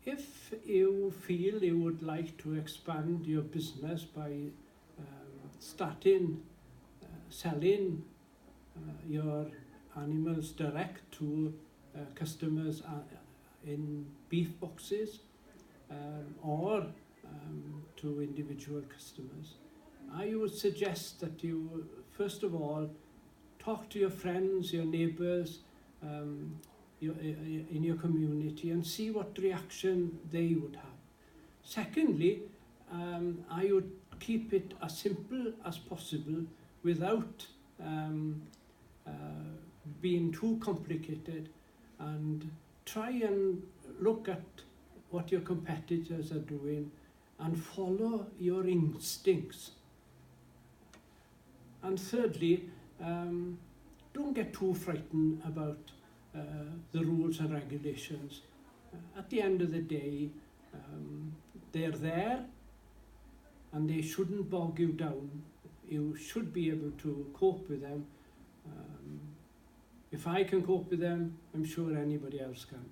If you feel you would like to expand your business by starting selling your animals direct to customers in beef boxes or to individual customers, I would suggest that you first of all talk to your friends, your neighbours, in your community, and see what reaction they would have. Secondly, I would keep it as simple as possible without being too complicated, and try and look at what your competitors are doing and follow your instincts. And thirdly, don't get too frightened about the rules and regulations. At the end of the day, they're there and they shouldn't bog you down. You should be able to cope with them. If I can cope with them, I'm sure anybody else can.